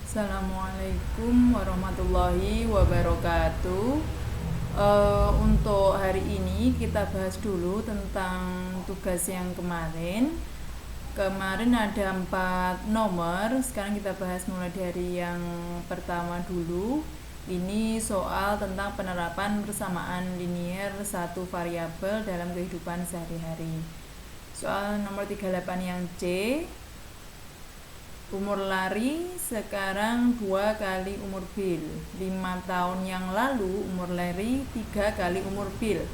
Assalamualaikum warahmatullahi wabarakatuh. Untuk hari ini kita bahas dulu tentang tugas yang kemarin. Kemarin ada 4 nomor, sekarang kita bahas mulai dari yang pertama dulu. Ini soal tentang penerapan persamaan linier satu variabel dalam kehidupan sehari-hari. Soal nomor 38 yang C. Umur lari sekarang 2 kali umur Bill. 5 tahun yang lalu umur lari 3 kali umur Bill.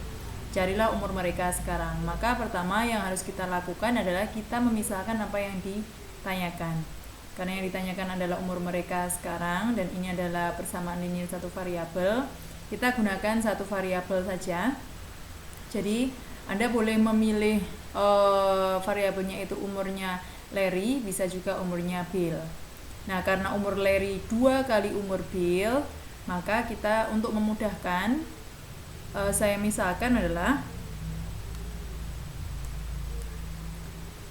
Carilah umur mereka sekarang. Maka pertama yang harus kita lakukan adalah kita memisahkan apa yang ditanyakan. Karena yang ditanyakan adalah umur mereka sekarang dan ini adalah persamaan linier satu variabel. Kita gunakan satu variabel saja. Jadi Anda boleh memilih variabelnya itu umurnya Larry, bisa juga umurnya Bill. Nah, karena umur Larry 2 kali umur Bill, maka kita untuk memudahkan, saya misalkan adalah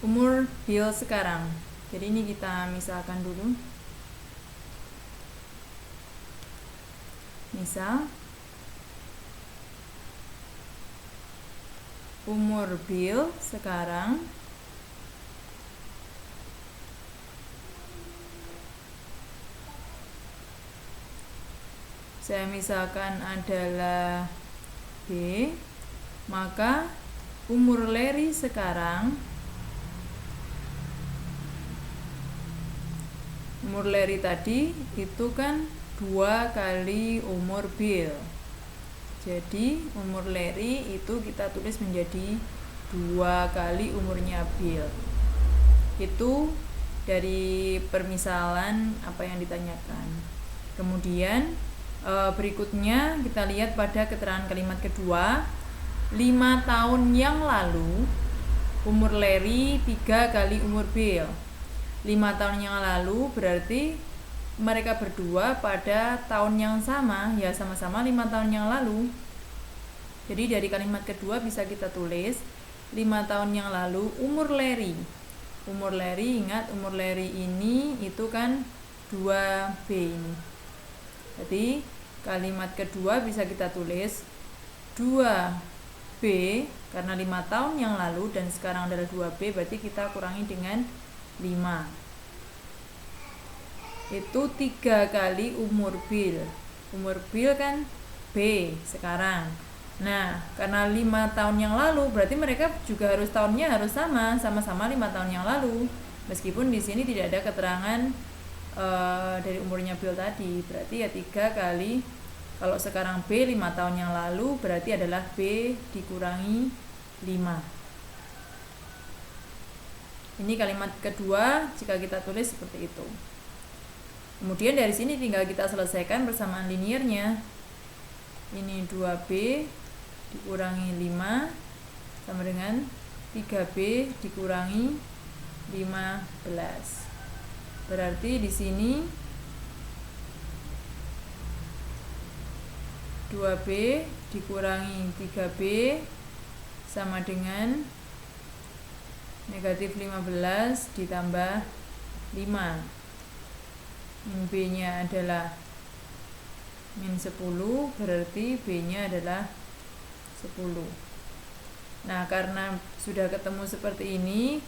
umur Bill sekarang. Jadi ini kita misalkan dulu. Misal umur Bill sekarang saya misalkan adalah B, maka umur Larry sekarang, umur Larry tadi itu kan 2 kali umur Bill. Jadi umur Larry itu kita tulis menjadi 2 kali umurnya Bill. Itu dari permisalan apa yang ditanyakan. Kemudian berikutnya kita lihat pada keterangan kalimat kedua. 5 tahun yang lalu umur Larry 3 kali umur Bill. 5 tahun yang lalu berarti mereka berdua pada tahun yang sama, ya sama-sama 5 tahun yang lalu. Jadi dari kalimat kedua bisa kita tulis 5 tahun yang lalu umur Larry. Umur Larry, ingat umur Larry ini itu kan 2B ini. Jadi kalimat kedua bisa kita tulis 2B karena 5 tahun yang lalu dan sekarang adalah 2B, berarti kita kurangi dengan 5. Itu 3 kali umur Bill. Umur Bill kan B sekarang. Nah, karena 5 tahun yang lalu berarti mereka juga harus tahunnya harus sama-sama 5 tahun yang lalu. Meskipun di sini tidak ada keterangan dari umurnya Bill tadi, berarti ya 3 kali, kalau sekarang B 5 tahun yang lalu berarti adalah B dikurangi 5. Ini kalimat kedua jika kita tulis seperti itu. Kemudian dari sini tinggal kita selesaikan persamaan liniernya. Ini 2B dikurangi 5 sama dengan 3B dikurangi 15. Berarti di sini 2B dikurangi 3B sama dengan negatif 15 ditambah 5. Min B nya adalah min 10, berarti B nya adalah 10. Nah, karena sudah ketemu seperti ini,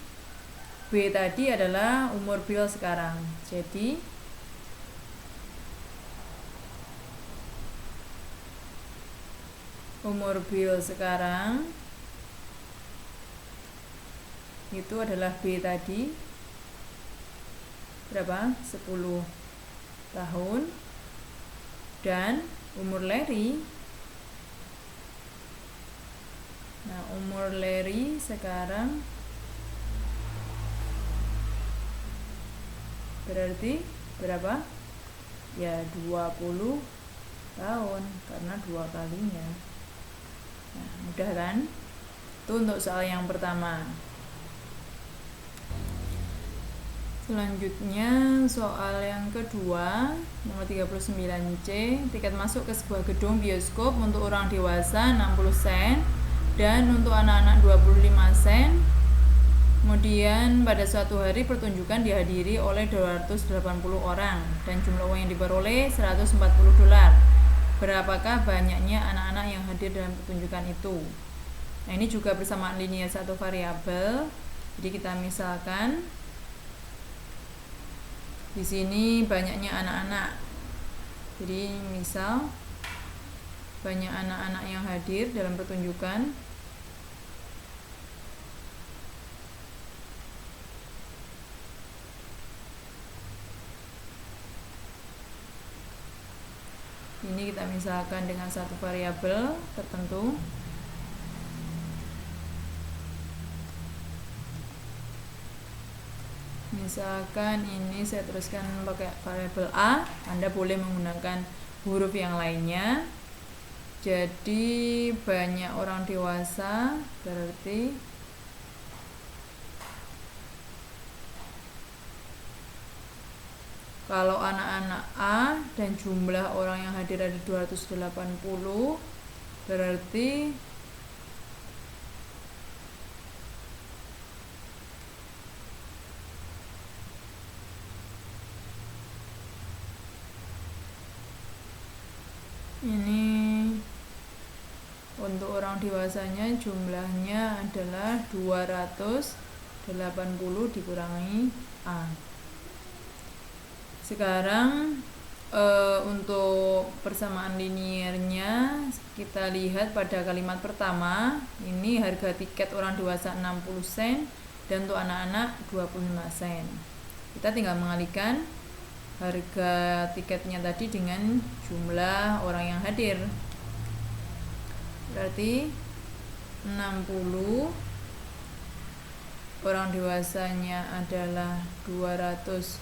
B tadi adalah umur Bill sekarang. Jadi umur Bill sekarang itu adalah B tadi berapa? 10 tahun. Dan umur Larry, nah umur Larry sekarang berarti berapa? Ya 20 tahun karena 2 kalinya. Nah, mudah kan? Itu untuk soal yang pertama. Selanjutnya soal yang kedua, nomor 39C. Tiket masuk ke sebuah gedung bioskop untuk orang dewasa 60 sen dan untuk anak-anak 25 sen. Kemudian pada suatu hari pertunjukan dihadiri oleh 280 orang dan jumlah uang yang diperoleh $140. Berapakah banyaknya anak-anak yang hadir dalam pertunjukan itu? Nah, ini juga persamaan linear satu variabel. Jadi kita misalkan di sini banyaknya anak-anak. Jadi misal banyak anak-anak yang hadir dalam pertunjukan. Ini kita misalkan dengan satu variabel tertentu. Misalkan ini saya tuliskan pakai variabel A, Anda boleh menggunakan huruf yang lainnya. Jadi banyak orang dewasa berarti kalau anak-anak A dan jumlah orang yang hadir ada 280, berarti ini untuk orang dewasanya jumlahnya adalah 280 dikurangi A. Sekarang untuk persamaan linearnya kita lihat pada kalimat pertama. Ini harga tiket orang dewasa 60 sen dan untuk anak-anak 25 sen. Kita tinggal mengalihkan harga tiketnya tadi dengan jumlah orang yang hadir. Berarti 60, orang dewasanya adalah 280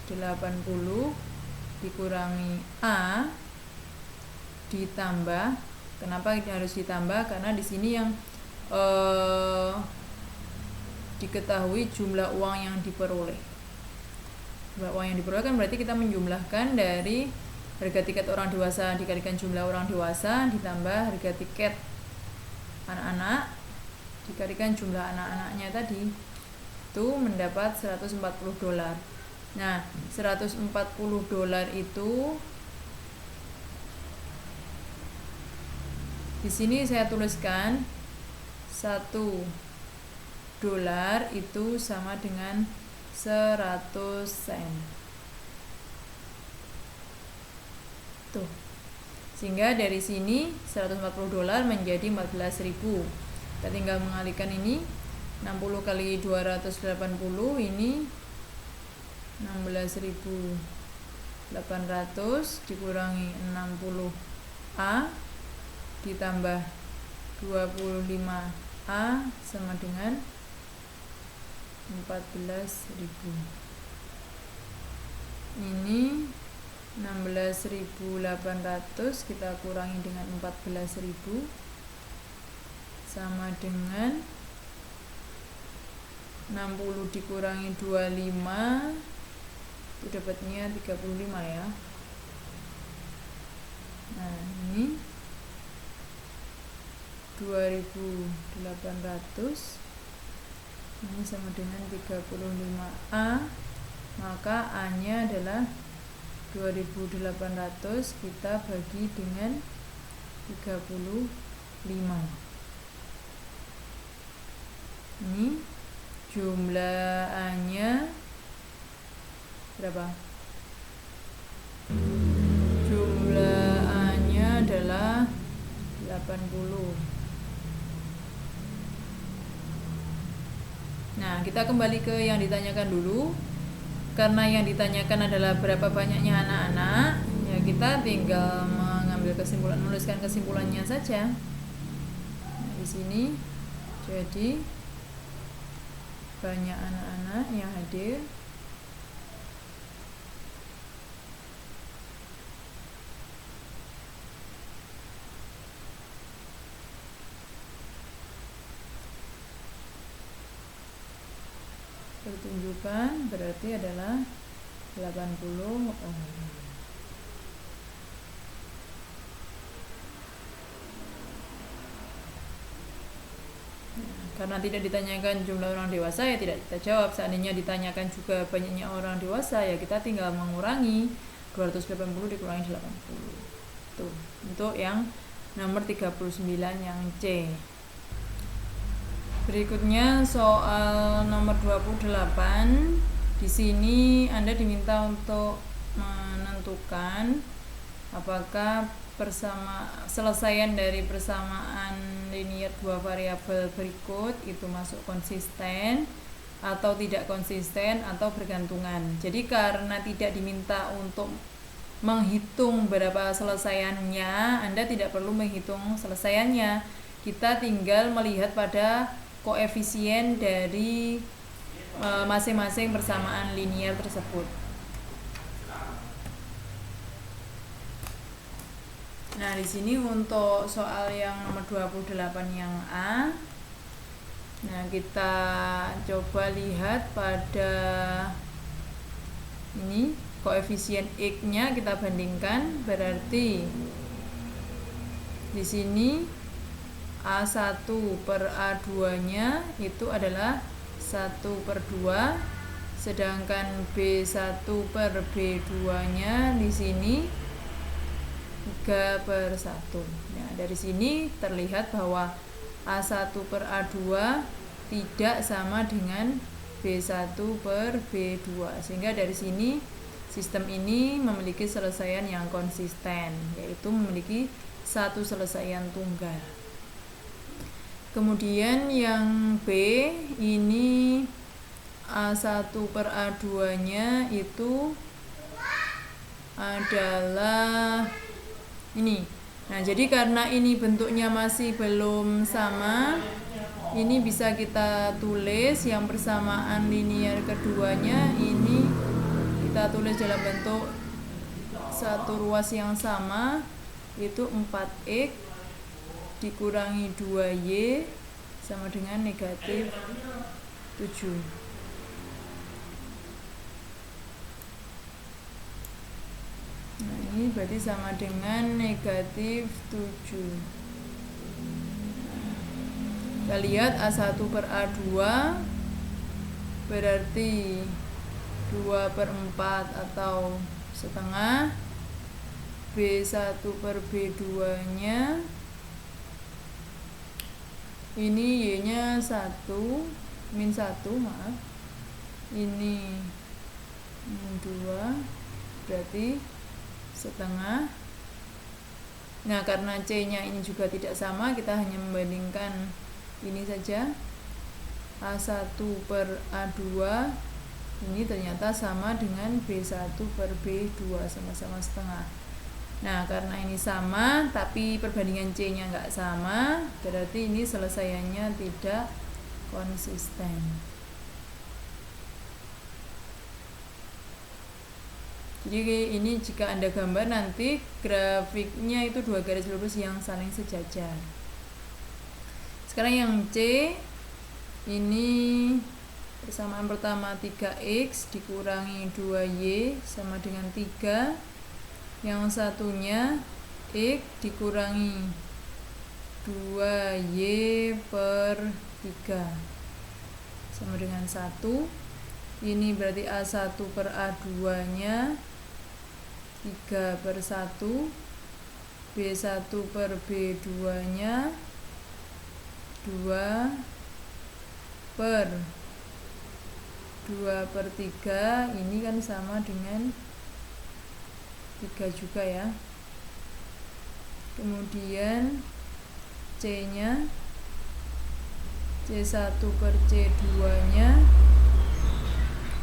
dikurangi A ditambah, kenapa ini harus ditambah? Karena di sini yang diketahui jumlah uang yang diperoleh. Jumlah uang yang diperoleh kan berarti kita menjumlahkan dari harga tiket orang dewasa dikalikan jumlah orang dewasa ditambah harga tiket anak-anak dikalikan jumlah anak-anaknya tadi, itu mendapat $140. Nah, $140 itu di sini saya tuliskan $1 itu sama dengan 100 sen. Tuh. Sehingga dari sini $140 menjadi 14.000. Kita tinggal mengalihkan ini 60 kali 280 ini 16.800 dikurangi 60A ditambah 25A sama dengan 14.000. Ini 16.800 kita kurangi dengan 14.000 sama dengan 60 dikurangi 25 itu dapatnya 35 ya. Nah, ini 2.800 ini sama dengan 35A, maka A-nya adalah 2.800 kita bagi dengan 35. Ini jumlah A-nya berapa? Jumlah A-nya adalah 80. Nah, kita kembali ke yang ditanyakan dulu. Karena yang ditanyakan adalah berapa banyaknya anak-anak, ya kita tinggal mengambil kesimpulan, menuliskan kesimpulannya saja. Nah, di sini jadi banyak anak-anak yang hadir. Pertunjukan berarti adalah 80 orang. Nah, Karena tidak ditanyakan jumlah orang dewasa ya tidak kita jawab. Seandainya ditanyakan juga banyaknya orang dewasa ya kita tinggal mengurangi 280 dikurangi 80. Tuh, untuk yang nomor 39 yang C. Berikutnya soal nomor 28. Di sini Anda diminta untuk menentukan apakah selesaian dari persamaan linier dua variabel berikut itu masuk konsisten atau tidak konsisten atau bergantungan. Jadi karena tidak diminta untuk menghitung berapa selesaiannya, Anda tidak perlu menghitung selesaiannya. Kita tinggal melihat pada koefisien dari masing-masing persamaan linier tersebut. Nah, di sini untuk soal yang nomor 28 yang A. Nah, kita coba lihat pada ini koefisien X-nya kita bandingkan, berarti di sini A1 per A2-nya itu adalah 1/2, sedangkan B1 per B2-nya di sini 3/1. Nah, dari sini terlihat bahwa A1 per A2 tidak sama dengan B1 per B2, sehingga dari sini sistem ini memiliki selesaian yang konsisten, yaitu memiliki satu selesaian tunggal. Kemudian yang B ini A1 per A2-nya itu adalah ini. Nah, jadi karena ini bentuknya masih belum sama, ini bisa kita tulis yang persamaan linier keduanya ini kita tulis dalam bentuk satu ruas yang sama, itu 4x dikurangi 2y sama dengan negatif 7. Nah, ini berarti sama dengan negatif 7. Kita lihat A1 per A2 berarti 2/4 atau setengah. B1 per B2-nya ini Y-nya 1, min 1, maaf. Ini min 2, berarti setengah. Nah, karena C-nya ini juga tidak sama, kita hanya membandingkan ini saja. A1 per A2 ini ternyata sama dengan B1 per B2, sama-sama setengah. Nah, karena ini sama tapi perbandingan C-nya nggak sama, berarti ini selesaiannya tidak konsisten. Jadi ini jika Anda gambar nanti grafiknya itu dua garis lurus yang saling sejajar. Sekarang yang C ini persamaan pertama 3x dikurangi 2y sama dengan 3. Yang satunya x dikurangi 2y per 3 sama dengan 1. Ini berarti A1 per A2-nya 3/1, B1 per B2-nya 2/3. Ini kan sama dengan 3 juga ya. Kemudian C-nya C1 per C2-nya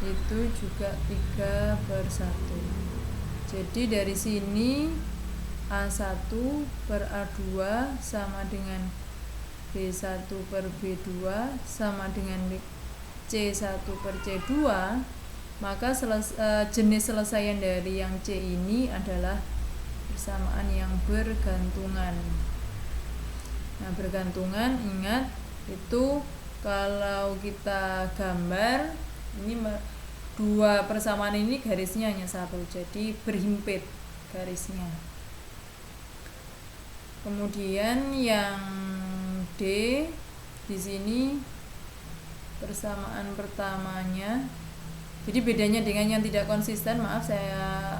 itu juga 3/1. Jadi dari sini A1 per A2 sama dengan B1 per B2 sama dengan C1 per C2, maka jenis selesaian dari yang C ini adalah persamaan yang bergantungan. Nah, bergantungan, ingat itu kalau kita gambar ini dua persamaan ini garisnya hanya satu, jadi berhimpit garisnya. Kemudian yang D di sini persamaan pertamanya. Jadi bedanya dengan yang tidak konsisten, maaf saya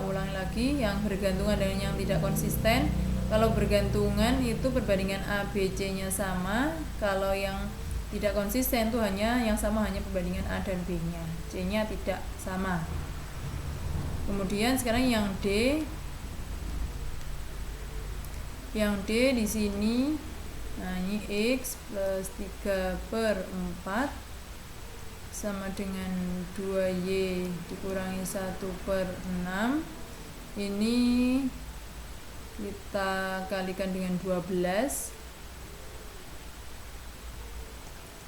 ulangi lagi, yang bergantungan dengan yang tidak konsisten. Kalau bergantungan itu perbandingan A, B, C-nya sama. Kalau yang tidak konsisten itu yang sama hanya perbandingan A dan B-nya. C-nya tidak sama. Kemudian sekarang yang D. Yang D di sini, nah ini X plus 3/4 sama dengan 2Y dikurangi 1/6. Ini kita kalikan dengan 12.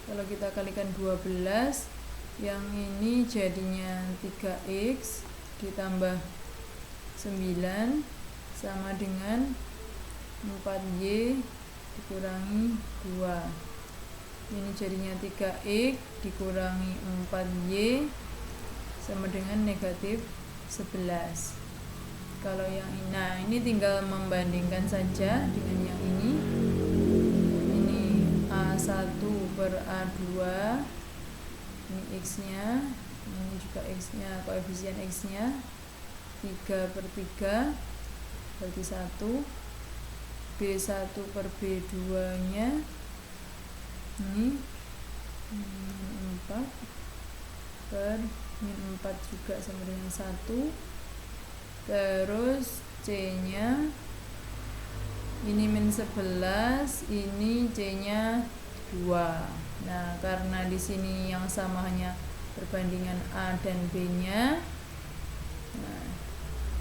Kalau kita kalikan 12, yang ini jadinya 3X ditambah 9 sama dengan 4Y dikurangi 2. Ini jadinya 3X dikurangi 4Y sama dengan negatif 11. Kalau yang ini, nah ini tinggal membandingkan saja dengan yang ini. Ini A1/A2, ini X-nya, ini juga X-nya, koefisien X-nya 3/3 berarti 1. B1/B2-nya ini 4/-4 juga sama dengan 1. Terus C-nya ini -11, ini C-nya 2. Nah, karena di sini yang sama hanya perbandingan A dan B-nya, nah,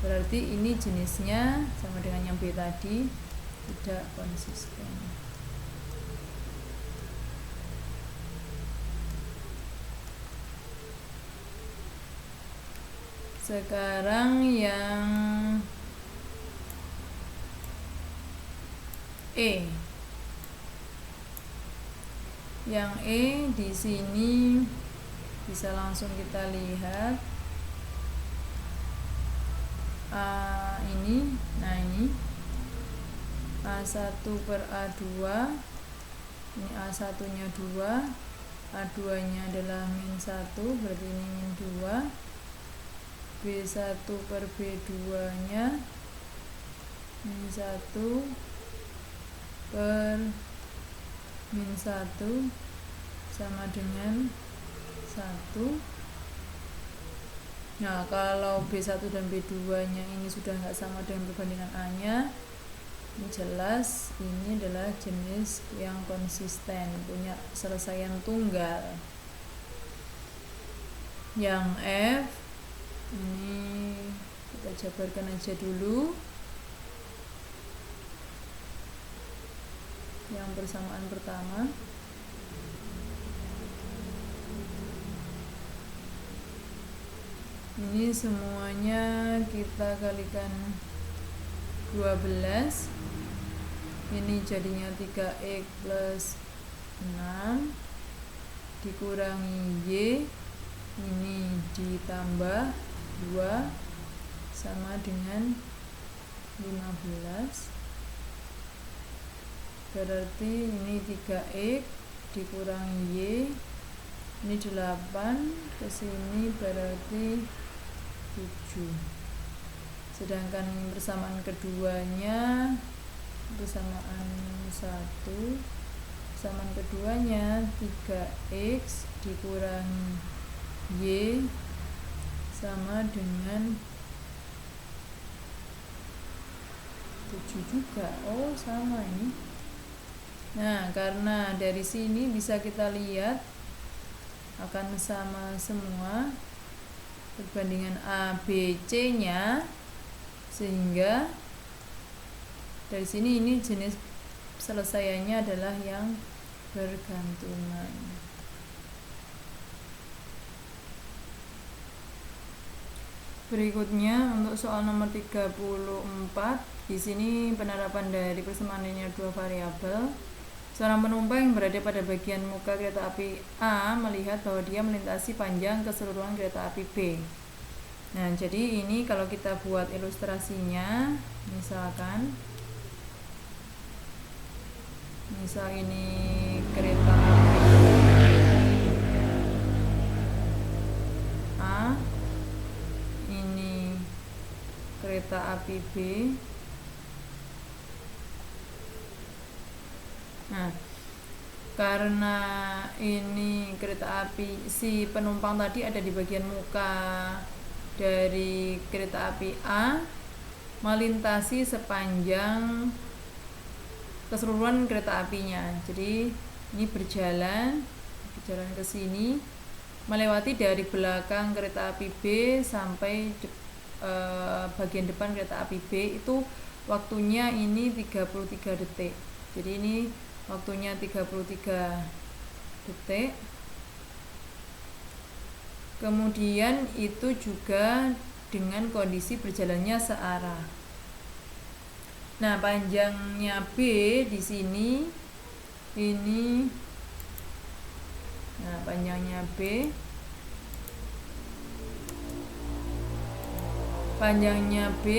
berarti ini jenisnya sama dengan yang B tadi, tidak konsisten. Sekarang yang E. Yang E di sini bisa langsung kita lihat A ini, nah ini A1/A2, ini A1-nya 2, A2-nya adalah -1, berarti ini -2. B1/B2-nya -1/-1 sama dengan 1. Nah, kalau B1 dan B2-nya ini sudah nggak sama dengan perbandingan A-nya, ini jelas ini adalah jenis yang konsisten, punya selesaian tunggal. Yang F ini kita jabarkan aja dulu. Yang persamaan pertama, ini semuanya kita kalikan 12. Ini jadinya 3X plus 6 dikurangi Y, ini ditambah 2 sama dengan 15. Berarti ini 3X dikurangi Y, ini 8, kesini berarti 7. Sedangkan persamaan keduanya, persamaan 1, persamaan keduanya 3X dikurangi Y sama dengan 7 juga. Oh, sama ini. Nah, karena dari sini bisa kita lihat akan sama semua perbandingan A, B, C-nya, sehingga dari sini ini jenis selesaiannya adalah yang bergantungan. Berikutnya untuk soal nomor 34, di sini penerapan dari persamaan linear dua variabel. Seorang penumpang yang berada pada bagian muka kereta api A melihat bahwa dia melintasi panjang keseluruhan kereta api B. Nah, jadi ini kalau kita buat ilustrasinya, misalkan Misal ini kereta api A, ini kereta api B. Nah, karena ini kereta api, si penumpang tadi ada di bagian muka dari kereta api A, melintasi sepanjang keseluruhan kereta apinya. Jadi ini berjalan ke sini, melewati dari belakang kereta api B sampai bagian depan kereta api B. Itu waktunya ini 33 detik. Jadi ini waktunya 33 detik. Kemudian itu juga dengan kondisi berjalannya searah. Nah, panjangnya B di sini ini, nah panjangnya B,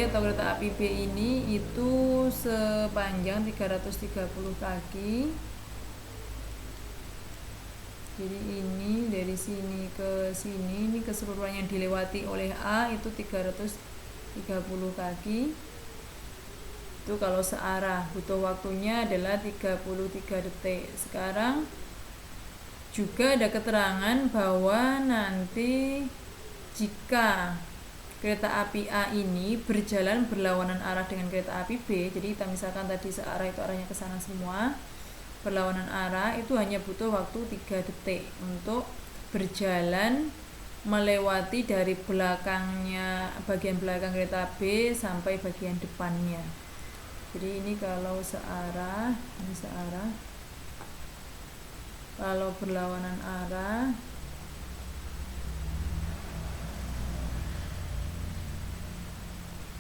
atau kereta api B ini itu sepanjang 330 kaki. Jadi ini dari sini ke sini, ini keseluruhan yang dilewati oleh A itu 330 kaki. Itu kalau searah, butuh waktunya adalah 33 detik. Sekarang juga ada keterangan bahwa nanti jika kereta api A ini berjalan berlawanan arah dengan kereta api B, jadi kita misalkan tadi searah itu arahnya ke sana semua, berlawanan arah, itu hanya butuh waktu 3 detik untuk berjalan melewati dari belakangnya, bagian belakang kereta B sampai bagian depannya. Jadi ini kalau searah, ini searah. Kalau berlawanan arah,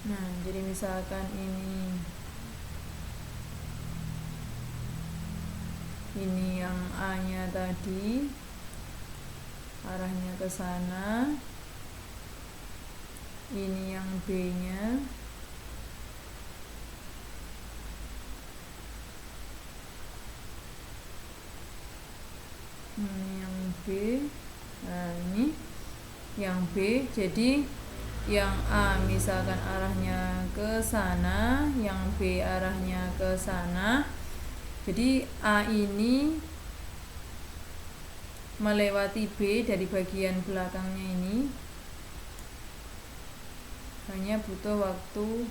nah jadi misalkan ini yang A nya tadi arahnya ke sana, ini yang B nya, ini yang B. Nah ini yang B. Jadi yang A misalkan arahnya ke sana, yang B arahnya ke sana. Jadi A ini melewati B dari bagian belakangnya ini hanya butuh waktu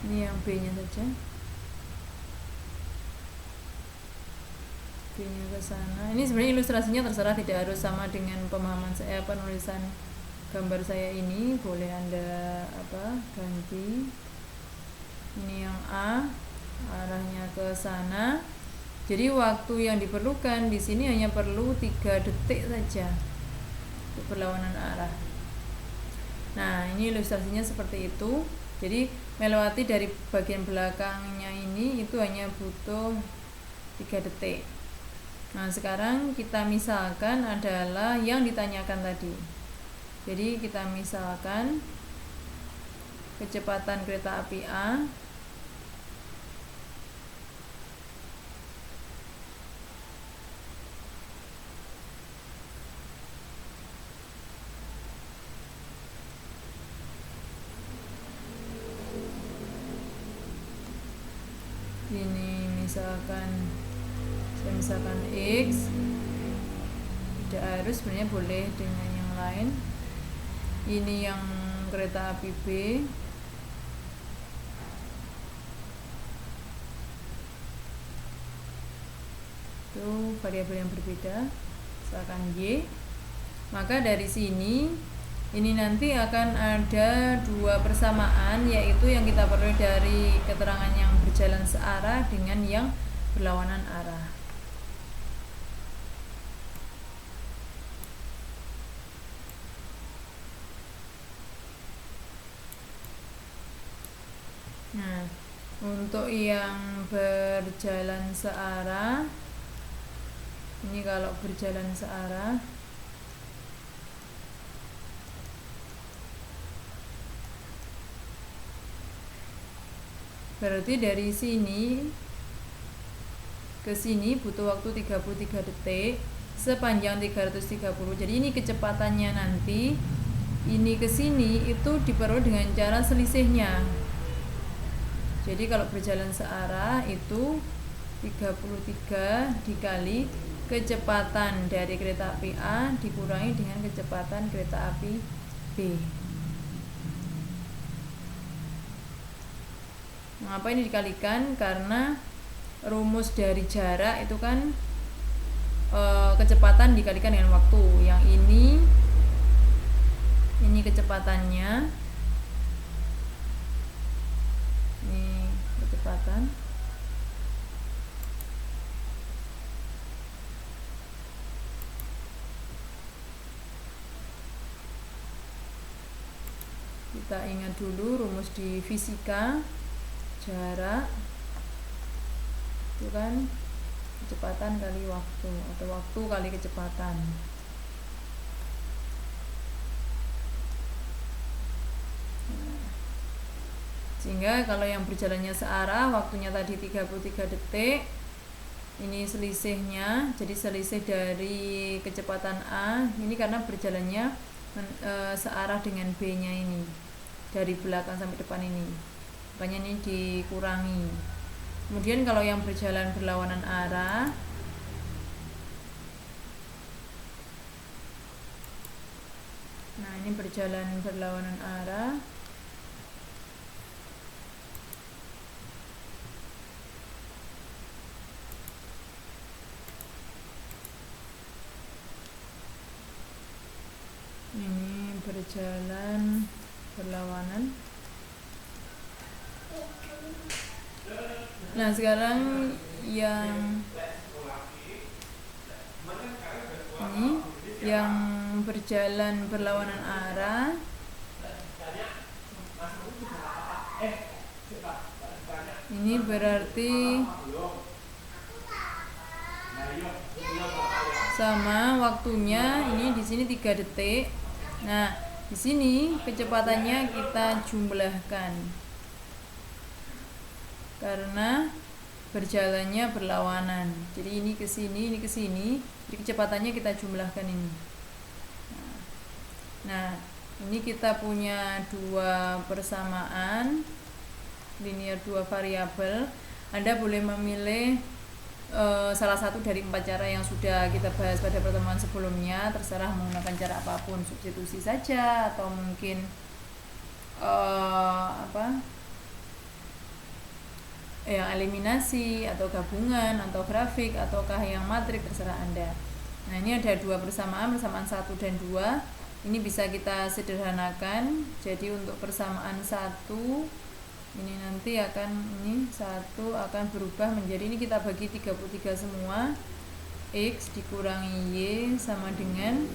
ini yang B nya saja, B nya ke sana. Ini sebenarnya ilustrasinya terserah, tidak harus sama dengan pemahaman saya, penulisan gambar saya ini, boleh Anda ganti. Ini yang A arahnya ke sana. Jadi waktu yang diperlukan di sini hanya perlu 3 detik saja untuk berlawanan arah. Nah, ini ilustrasinya seperti itu. Jadi melewati dari bagian belakangnya ini itu hanya butuh 3 detik. Nah, sekarang kita misalkan adalah yang ditanyakan tadi. Jadi kita misalkan kecepatan kereta api A ini misalkan X, tidak harus, sebenarnya boleh dengan yang lain. Ini yang kereta api B, itu variabel yang berbeda, misalkan Y. Maka dari sini ini nanti akan ada 2 persamaan, yaitu yang kita peroleh dari keterangan yang berjalan searah dengan yang berlawanan arah. Nah, untuk yang berjalan searah Ini kalau berjalan searah. Berarti dari sini ke sini butuh waktu 33 detik sepanjang 330. Jadi ini kecepatannya nanti ini ke sini itu diperoleh dengan cara selisihnya. Jadi kalau berjalan searah itu 33 dikali kecepatan dari kereta api A dikurangi dengan kecepatan kereta api B. Mengapa ini dikalikan? Karena rumus dari jarak itu kan kecepatan dikalikan dengan waktu. Yang ini kecepatannya, ini kecepatan, kita ingat dulu rumus di fisika, jarak itu kan kecepatan kali waktu atau waktu kali kecepatan. Sehingga kalau yang berjalannya searah waktunya tadi 33 detik, ini selisihnya, jadi selisih dari kecepatan A ini karena berjalannya searah dengan B nya ini dari belakang sampai depan ini, makanya ini dikurangi. Kemudian kalau yang berjalan berlawanan arah, nah ini berjalan berlawanan arah, ini berjalan berlawanan. Nah sekarang yang ini yang berjalan berlawanan arah, ini berarti sama waktunya ini di sini 3 detik. Nah di sini kecepatannya kita jumlahkan karena berjalannya berlawanan. Jadi ini ke sini, ini ke sini. Jadi kecepatannya kita jumlahkan ini. Nah, ini kita punya dua persamaan linear, dua variabel. Anda boleh memilih salah satu dari 4 cara yang sudah kita bahas pada pertemuan sebelumnya. Terserah menggunakan cara apapun, substitusi saja atau mungkin yang eliminasi atau gabungan atau grafik ataukah yang matrik, terserah Anda. Nah ini ada dua persamaan 1 dan 2. Ini bisa kita sederhanakan. Jadi untuk persamaan 1 ini nanti akan, ini 1 akan berubah menjadi, ini kita bagi 33 semua, X dikurangi Y sama dengan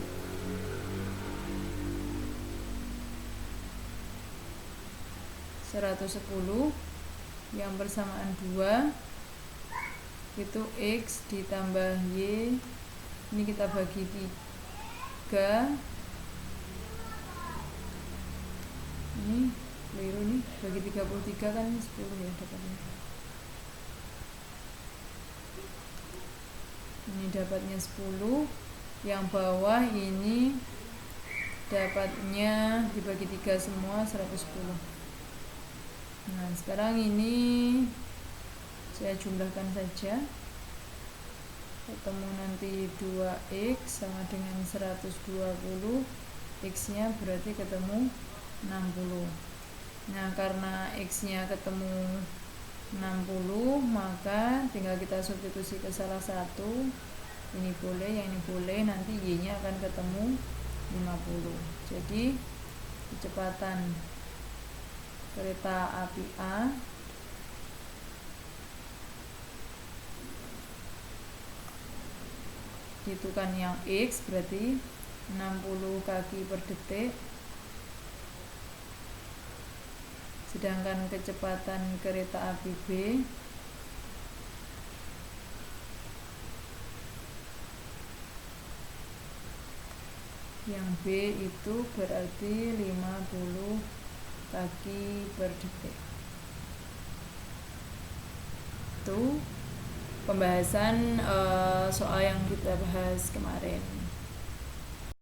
110. Yang persamaan 2 itu X ditambah Y, ini kita bagi 3, ini keliru nih, bagi 33 kan 10 ya dapatnya, ini dapatnya 10. Yang bawah ini dapatnya dibagi 3 semua 110. Nah sekarang ini saya jumlahkan saja, ketemu nanti 2X sama dengan 120, X nya berarti ketemu 60. Nah karena X nya ketemu 60, maka tinggal kita substitusi ke salah satu, ini boleh, yang ini boleh, nanti Y nya akan ketemu 50. Jadi kecepatan kereta api A itu kan yang X berarti 60 kaki per detik, sedangkan kecepatan kereta api B Yang B itu berarti 50 kaki per detik. Itu pembahasan soal yang kita bahas kemarin.